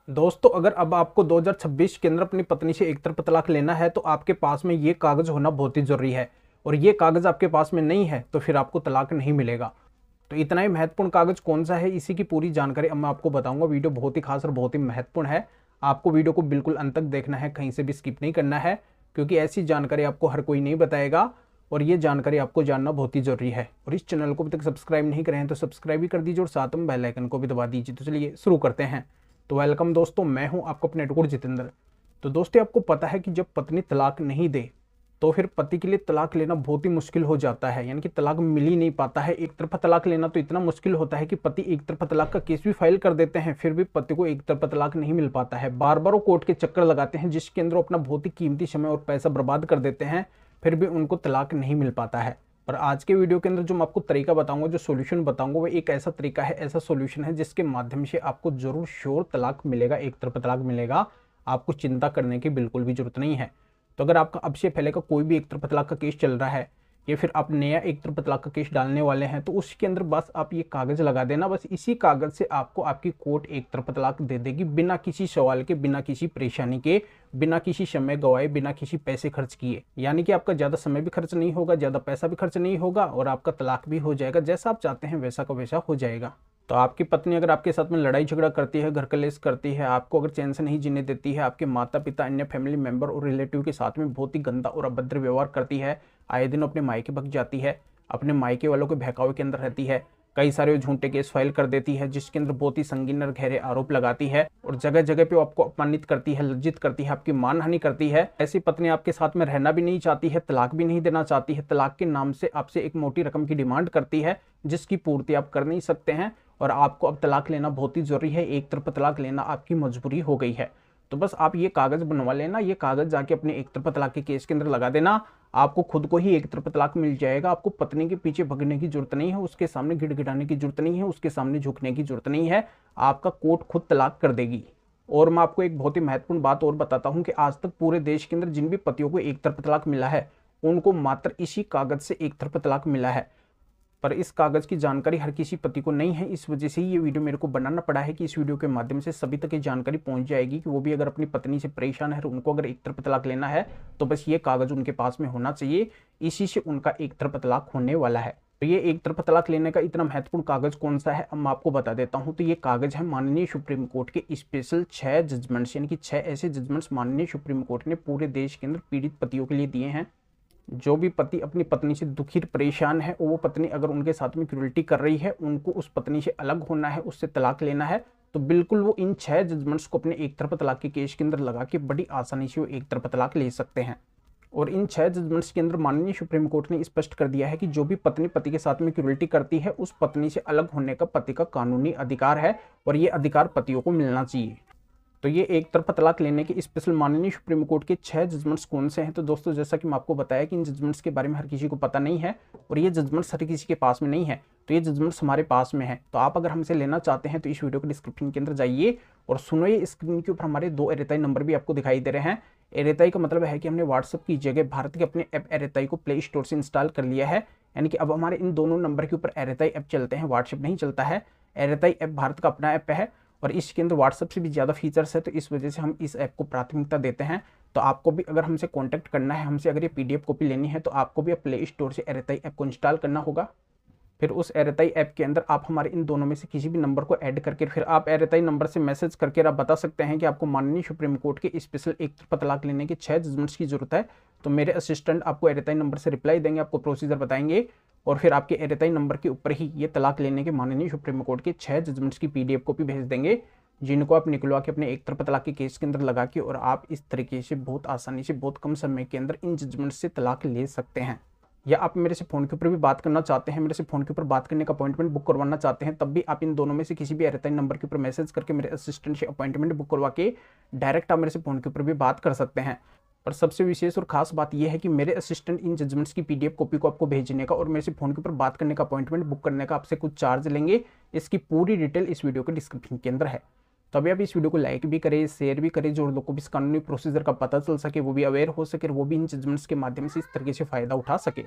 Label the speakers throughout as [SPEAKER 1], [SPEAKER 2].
[SPEAKER 1] दोस्तों अगर अब आपको 2026 के अंदर अपनी पत्नी से एक तरफा तलाक लेना है तो आपके पास में ये कागज होना बहुत ही जरूरी है। और ये कागज आपके पास में नहीं है तो फिर आपको तलाक नहीं मिलेगा। तो इतना ही महत्वपूर्ण कागज कौन सा है, इसी की पूरी जानकारी अब मैं आपको बताऊंगा। वीडियो बहुत ही खास और बहुत ही महत्वपूर्ण है। आपको वीडियो को बिल्कुल अंत तक देखना है, कहीं से भी स्किप नहीं करना है, क्योंकि ऐसी जानकारी आपको हर कोई नहीं बताएगा और ये जानकारी आपको जानना बहुत ही जरूरी है। और इस चैनल को अभी तक सब्सक्राइब नहीं करें तो सब्सक्राइब भी कर दीजिए और साथ में बेल आइकन को भी दबा दीजिए। तो चलिए शुरू करते हैं। तो वेलकम दोस्तों, मैं हूं आपका अपने टुकुर जितेंद्र। तो दोस्तों आपको पता है कि जब पत्नी तलाक नहीं दे तो फिर पति के लिए तलाक लेना बहुत ही मुश्किल हो जाता है, यानी कि तलाक मिल ही नहीं पाता है। एक तरफा तलाक लेना तो इतना मुश्किल होता है कि पति एक तरफा तलाक का केस भी फाइल कर देते हैं, फिर भी पति को एक तरफा तलाक नहीं मिल पाता है। बार बार वो कोर्ट के चक्कर लगाते हैं जिसके अंदर वो अपना बहुत ही कीमती समय और पैसा बर्बाद कर देते हैं, फिर भी उनको तलाक नहीं मिल पाता है। पर आज के वीडियो के अंदर जो मैं आपको तरीका बताऊंगा, जो सॉल्यूशन बताऊंगा, वो एक ऐसा तरीका है, ऐसा सॉल्यूशन है जिसके माध्यम से आपको जरूर श्योर तलाक मिलेगा, एक तरफा तलाक मिलेगा। आपको चिंता करने की बिल्कुल भी जरूरत नहीं है। तो अगर आपका अब से पहले का कोई भी एक तरफा तलाक का केस चल रहा है या फिर आप नया एक तरफा तलाक का केस डालने वाले हैं तो उसके अंदर बस आप ये कागज लगा देना। बस इसी कागज से आपको आपकी कोर्ट एक तरफा तलाक दे देगी, बिना किसी सवाल के, बिना किसी परेशानी के, बिना किसी समय गवाए, बिना किसी पैसे खर्च किए। यानी कि आपका ज्यादा समय भी खर्च नहीं होगा, ज्यादा पैसा भी खर्च नहीं होगा और आपका तलाक भी हो जाएगा। जैसा आप चाहते हैं वैसा का वैसा हो जाएगा। तो आपकी पत्नी अगर आपके साथ में लड़ाई झगड़ा करती है, घर कलेश करती है, आपको अगर चैन से नहीं जीने देती है, आपके माता पिता, अन्य फैमिली मेंबर और रिलेटिव के साथ में बहुत ही गंदा और अभद्र व्यवहार करती है, आए दिन अपने मायके भग जाती है, अपने मायके वालों के बहकावे के अंदर रहती है, कई सारे झूठे केस फाइल कर देती है जिसके अंदर बहुत ही संगीन और गहरे आरोप लगाती है और जगह जगह पे आपको अपमानित करती है, लज्जित करती है, आपकी मानहानि करती है, ऐसी पत्नी आपके साथ में रहना भी नहीं चाहती है, तलाक भी नहीं देना चाहती है, तलाक के नाम से आपसे एक मोटी रकम की डिमांड करती है जिसकी पूर्ति आप कर नहीं सकते हैं और आपको अब तलाक लेना बहुत ही जरूरी है। एक तरफा तलाक लेना आपकी मजबूरी हो गई है। तो बस आप ये कागज बनवा लेना, ये कागज जाके अपने एक तरफा तलाक के केस के अंदर लगा देना। आपको खुद को ही एक तरफा तलाक मिल जाएगा। आपको पत्नी के पीछे भगने की जरूरत नहीं है, उसके सामने गिड़गिड़ाने की जरूरत नहीं है, उसके सामने झुकने की जरूरत नहीं है। आपका कोर्ट खुद तलाक कर देगी। और मैं आपको एक बहुत ही महत्वपूर्ण बात और बताता हूं कि आज तक पूरे देश के अंदर जिन भी पतियों को एक तरफा तलाक मिला है उनको मात्र इसी कागज से एक तरफा तलाक मिला है। पर इस कागज की जानकारी हर किसी पति को नहीं है, इस वजह से ही ये वीडियो मेरे को बनाना पड़ा है कि इस वीडियो के माध्यम से सभी तक ये जानकारी पहुंच जाएगी कि वो भी अगर अपनी पत्नी से परेशान है, उनको अगर एक तरफा तलाक लेना है तो बस ये कागज उनके पास में होना चाहिए। इसी से उनका एक तरफा तलाक होने वाला है। तो ये एक तरफा तलाक लेने का इतना महत्वपूर्ण कागज कौन सा है अब मैं आपको बता देता हूं। तो ये कागज है माननीय सुप्रीम कोर्ट के स्पेशल 6 जजमेंट्स, यानी कि 6 ऐसे जजमेंट्स माननीय सुप्रीम कोर्ट ने पूरे देश के अंदर पीड़ित पतियों के लिए दिए हैं। जो भी पति अपनी पत्नी से दुखी परेशान है, वो पत्नी अगर उनके साथ में क्रूरल्टी कर रही है, उनको उस पत्नी से अलग होना है, उससे तलाक लेना है, तो बिल्कुल वो इन 6 जजमेंट्स को अपने एक तरफा तलाक के केस के अंदर लगा के बड़ी आसानी से वो एक तरफा तलाक ले सकते हैं। और इन 6 जजमेंट्स के अंदर माननीय सुप्रीम कोर्ट ने स्पष्ट कर दिया है कि जो भी पत्नी पति के साथ में क्रूरल्टी करती है उस पत्नी से अलग होने का पति का कानूनी अधिकार है और ये अधिकार पतियों को मिलना चाहिए। तो ये एक तरफा तलाक लेने के स्पेशल माननीय सुप्रीम कोर्ट के 6 जजमेंट्स कौन से हैं। तो दोस्तों जैसा कि मैं आपको बताया कि इन जजमेंट्स के बारे में हर किसी को पता नहीं है और ये जजमेंट्स हर किसी के पास में नहीं है, तो ये जजमेंट्स हमारे पास में है। तो आप अगर हमसे लेना चाहते हैं तो इस वीडियो के डिस्क्रिप्शन के अंदर जाइए और सुनो, ये स्क्रीन के ऊपर हमारे 2 एरेताई नंबर भी आपको दिखाई दे रहे हैं। एरेताई का मतलब है कि हमने व्हाट्सएप की जगह भारत के अपने ऐप एरेताई को प्ले स्टोर से इंस्टॉल कर लिया है, यानी कि अब हमारे इन दोनों नंबर के ऊपर एरेताई ऐप चलते हैं, व्हाट्सएप नहीं चलता है। एरेताई ऐप भारत का अपना ऐप है और इसके अंदर व्हाट्सएप से भी ज़्यादा फीचर्स है, तो इस वजह से हम इस ऐप को प्राथमिकता देते हैं। तो आपको भी अगर हमसे कांटेक्ट करना है, हमसे अगर ये पीडीएफ कॉपी लेनी है, तो आपको भी प्ले स्टोर से एरेताई ऐप को इंस्टॉल करना होगा। फिर उस एरेताई ऐप के अंदर आप हमारे इन दोनों में से किसी भी नंबर को ऐड करके फिर आप एरेताई नंबर से मैसेज करके आप बता सकते हैं कि आपको माननीय सुप्रीम कोर्ट के स्पेशल एक तरफा तलाक लेने के 6 जजमेंट्स की जरूरत है। तो मेरे असिस्टेंट आपको एरेताई नंबर से रिप्लाई देंगे, आपको प्रोसीजर बताएंगे और फिर आपके एरेताई नंबर के ऊपर ही ये तलाक लेने के माननीय सुप्रीम कोर्ट के 6 जजमेंट्स की पीडीएफ कॉपी भेज देंगे, जिनको आप निकलवा के अपने एक तरफा तलाक के केस के अंदर लगा के और आप इस तरीके से बहुत आसानी से बहुत कम समय के अंदर इन जजमेंट से तलाक ले सकते हैं। या आप मेरे से फ़ोन के ऊपर भी बात करना चाहते हैं, मेरे से फ़ोन के ऊपर बात करने का अपॉइंटमेंट बुक करवाना चाहते हैं, तब भी आप इन दोनों में से किसी भी एरेताई नंबर के ऊपर मैसेज करके मेरे असिस्टेंट से अपॉइंटमेंट बुक करवा के डायरेक्ट आप मेरे से फ़ोन के ऊपर भी बात कर सकते हैं। पर सबसे विशेष और खास बात यह है कि मेरे असिस्टेंट इन जजमेंट्स की पीडीएफ कॉपी को आपको भेजने का और मेरे से फ़ोन के ऊपर बात करने का अपॉइंटमेंट बुक करने का आपसे कुछ चार्ज लेंगे। इसकी पूरी डिटेल इस वीडियो के डिस्क्रिप्शन के अंदर है। तो अभी आप इस वीडियो को लाइक भी करें, शेयर भी करें, जो लोगों को भी इस कानूनी प्रोसीजर का पता चल सके, वो भी अवेयर हो सके, वो भी इन जजमेंट्स के माध्यम से इस तरीके से फ़ायदा उठा सके।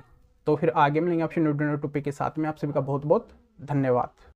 [SPEAKER 1] तो फिर आगे मिलेंगे आपसे न्यू टॉपिक के साथ में। आप सभी का बहुत बहुत धन्यवाद।